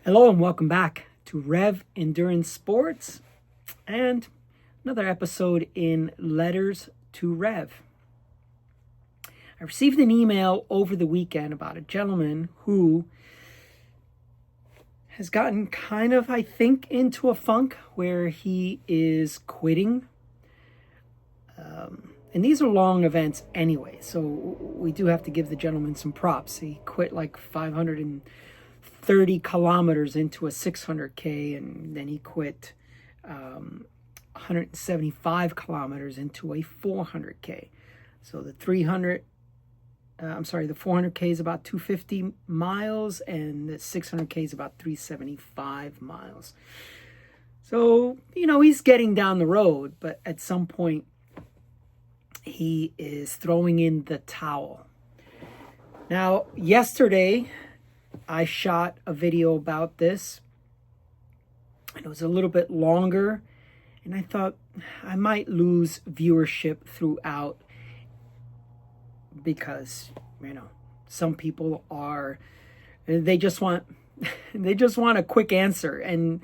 Hello and welcome back to REV Endurance Sports and another episode in Letters to REV. I received an email over the weekend about a gentleman who has gotten kind of, I think, into a funk where he is quitting. And these are long events anyway, so we do have to give the gentleman some props. He quit like 530 kilometers into a 600K, and then he quit 175 kilometers into a 400K. So the 400K is about 250 miles, and the 600K is about 375 miles. So, he's getting down the road, but at some point, he is throwing in the towel. Now, yesterday, I shot a video about this, and it was a little bit longer, and I thought I might lose viewership throughout because, some people they just want a quick answer. And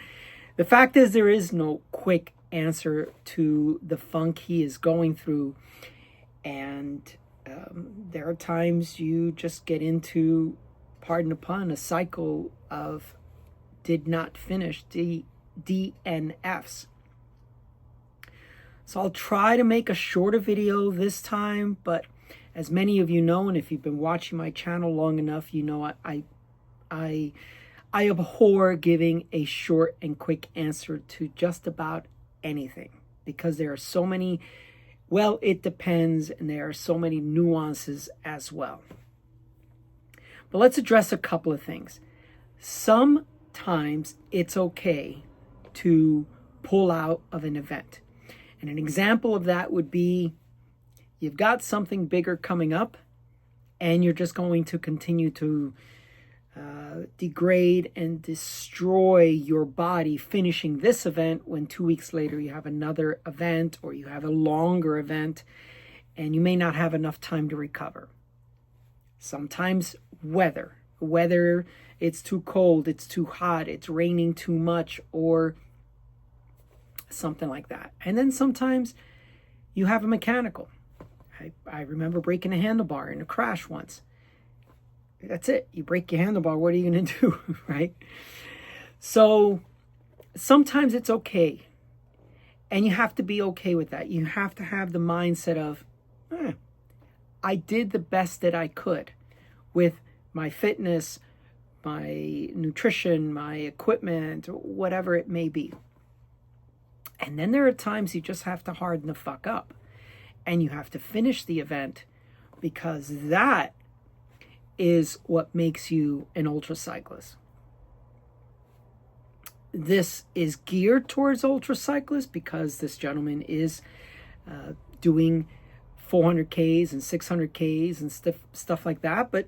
the fact is, there is no quick answer to the funk he is going through. And there are times you just get into, pardon the pun, a cycle of did not finish DNFs. So I'll try to make a shorter video this time, but as many of you know, and if you've been watching my channel long enough, you know I abhor giving a short and quick answer to just about anything, because there are so many, well, it depends, and there are so many nuances as well. But let's address a couple of things. Sometimes it's okay to pull out of an event. And an example of that would be you've got something bigger coming up, and you're just going to continue to degrade and destroy your body finishing this event when 2 weeks later you have another event, or you have a longer event, and you may not have enough time to recover. Sometimes weather, it's too cold, it's too hot, it's raining too much, or something like that. And then sometimes you have a mechanical. I remember breaking a handlebar in a crash once. That's it. You break your handlebar, what are you going to do, right? So sometimes it's okay. And you have to be okay with that. You have to have the mindset of, I did the best that I could with my fitness, my nutrition, my equipment, whatever it may be. And then there are times you just have to harden the fuck up. And you have to finish the event, because that is what makes you an ultra cyclist. This is geared towards ultra cyclists because this gentleman is doing 400Ks and 600Ks and stuff like that. But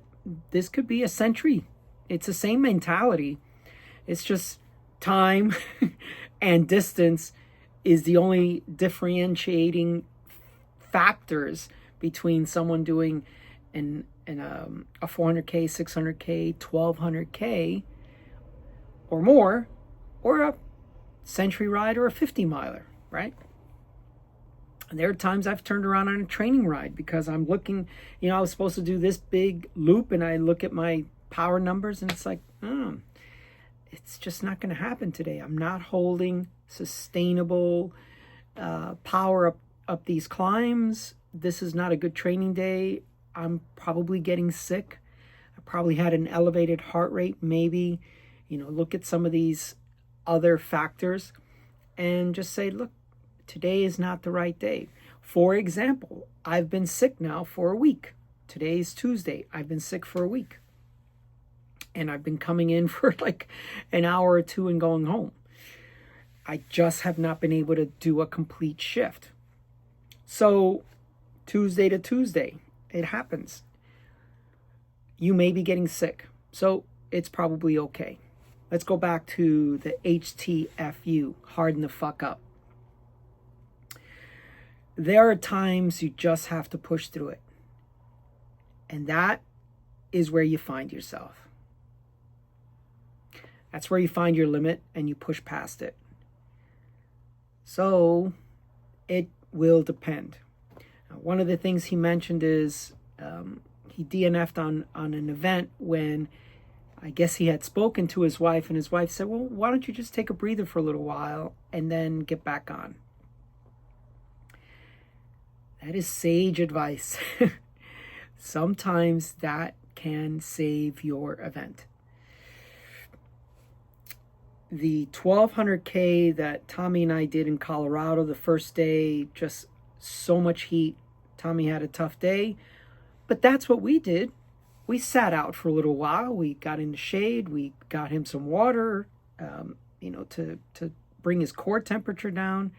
this could be a century. It's the same mentality. It's just time and distance is the only differentiating factors between someone doing a 400K, 600K, 1200K or more, or a century ride or a 50 miler, right? And there are times I've turned around on a training ride because I'm looking, I was supposed to do this big loop, and I look at my power numbers and it's like, it's just not going to happen today. I'm not holding sustainable power up these climbs. This is not a good training day. I'm probably getting sick. I probably had an elevated heart rate, maybe. Look at some of these other factors and just say, look, today is not the right day. For example, I've been sick now for a week. Today's Tuesday. I've been sick for a week. And I've been coming in for like an hour or two and going home. I just have not been able to do a complete shift. So Tuesday to Tuesday, it happens. You may be getting sick, so it's probably okay. Let's go back to the HTFU, harden the fuck up. There are times you just have to push through it. And that is where you find yourself. That's where you find your limit and you push past it. So it will depend. One of the things he mentioned is he DNF'd on an event when I guess he had spoken to his wife, and his wife said, well, why don't you just take a breather for a little while and then get back on? That is sage advice. Sometimes that can save your event. The 1200K that Tommy and I did in Colorado the first day, just so much heat. Tommy had a tough day, but that's what we did. We sat out for a little while. We got in the shade. We got him some water, to bring his core temperature down.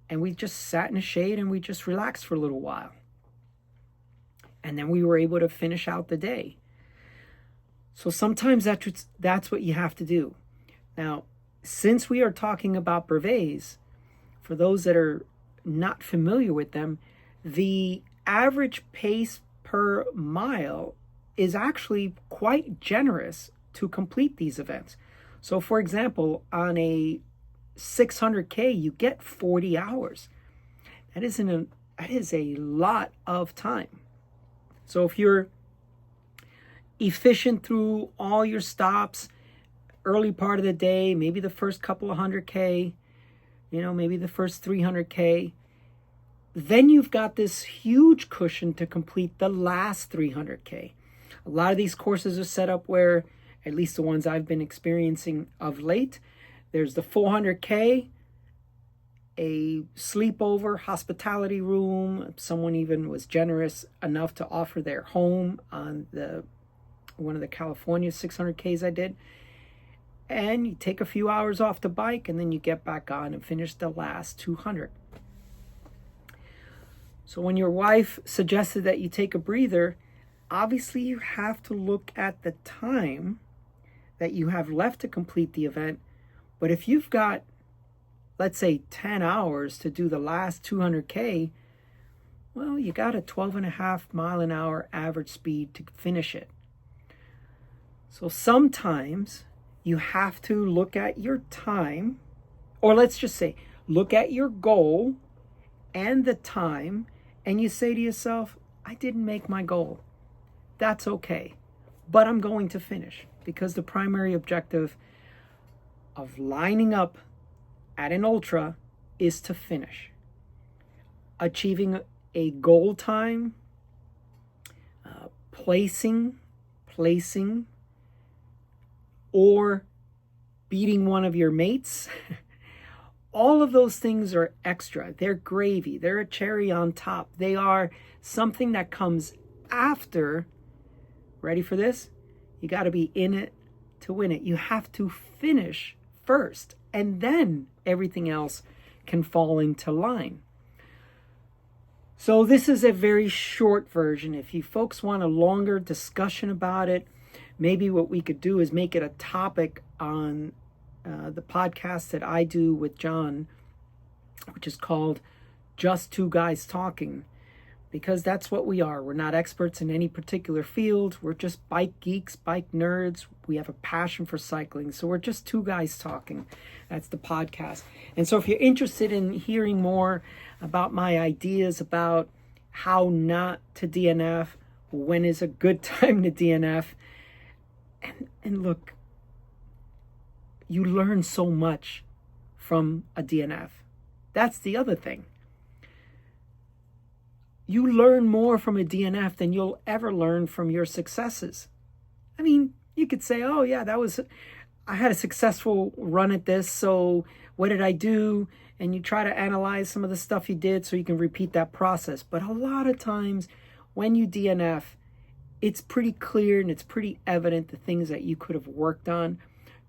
And we just sat in the shade and we just relaxed for a little while. And then we were able to finish out the day. So sometimes that's what you have to do. Now, since we are talking about brevets, for those that are not familiar with them, the average pace per mile is actually quite generous to complete these events. So for example, on a 600K, you get 40 hours. That is a lot of time. So if you're efficient through all your stops, early part of the day, maybe the first couple of 100K, maybe the first 300K, then you've got this huge cushion to complete the last 300K. A lot of these courses are set up where, at least the ones I've been experiencing of late, there's the 400K, a sleepover, hospitality room. Someone even was generous enough to offer their home on one of the California 600Ks I did. And you take a few hours off the bike and then you get back on and finish the last 200. So when your wife suggested that you take a breather, obviously you have to look at the time that you have left to complete the event. But if you've got, let's say, 10 hours to do the last 200K, well, you got a 12.5 mile an hour average speed to finish it. So sometimes you have to look at your time, or let's just say, look at your goal and the time, and you say to yourself, I didn't make my goal. That's okay, but I'm going to finish, because the primary objective of lining up at an ultra is to finish. Achieving a goal time, placing, or beating one of your mates, all of those things are extra. They're gravy. They're a cherry on top. They are something that comes after. Ready for this? You got to be in it to win it. You have to finish first, and then everything else can fall into line. So this is a very short version. If you folks want a longer discussion about it, maybe what we could do is make it a topic on the podcast that I do with John, which is called Just Two Guys Talking, because that's what we are. We're not experts in any particular field. We're just bike geeks, bike nerds. We have a passion for cycling. So we're just two guys talking. That's the podcast. And so if you're interested in hearing more about my ideas about how not to DNF, when is a good time to DNF, and look, you learn so much from a DNF. That's the other thing. You learn more from a DNF than you'll ever learn from your successes. I mean, you could say, oh yeah, I had a successful run at this, so what did I do? And you try to analyze some of the stuff you did so you can repeat that process. But a lot of times when you DNF, it's pretty clear and it's pretty evident the things that you could have worked on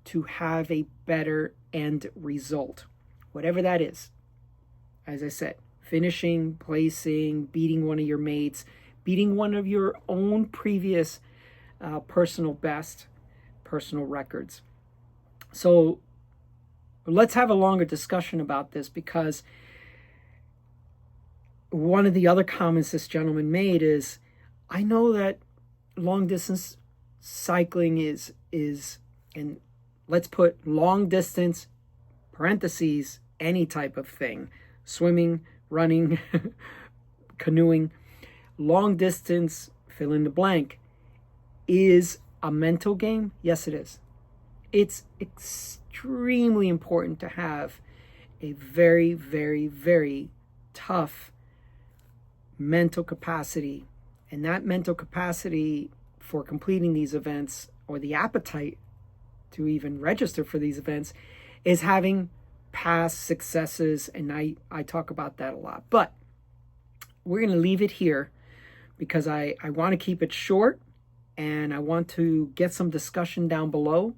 to have a better end result, whatever that is. As I said, finishing, placing, beating one of your mates, beating one of your own previous personal best, personal records. So let's have a longer discussion about this, because one of the other comments this gentleman made is, I know that long distance cycling is and let's put long distance, parentheses, any type of thing, swimming, running, canoeing, long distance, fill in the blank, is a mental game. Yes, it is. It's extremely important to have a very, very, very tough mental capacity. And that mental capacity for completing these events, or the appetite to even register for these events, is having past successes. And I talk about that a lot. But we're going to leave it here because I want to keep it short, and I want to get some discussion down below.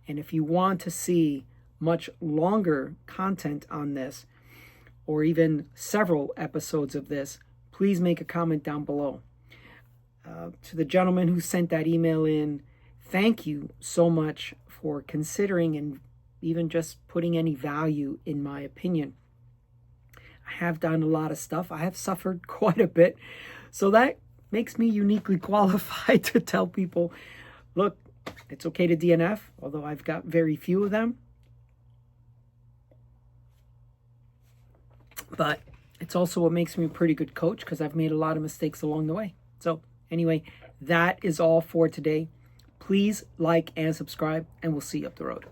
And if you want to see much longer content on this, or even several episodes of this, please make a comment down below. To the gentleman who sent that email in, thank you so much for considering and even just putting any value in my opinion. I have done a lot of stuff. I have suffered quite a bit. So that makes me uniquely qualified to tell people, look, it's okay to DNF, although I've got very few of them. But it's also what makes me a pretty good coach, because I've made a lot of mistakes along the way. So anyway, that is all for today. Please like and subscribe, and we'll see you up the road.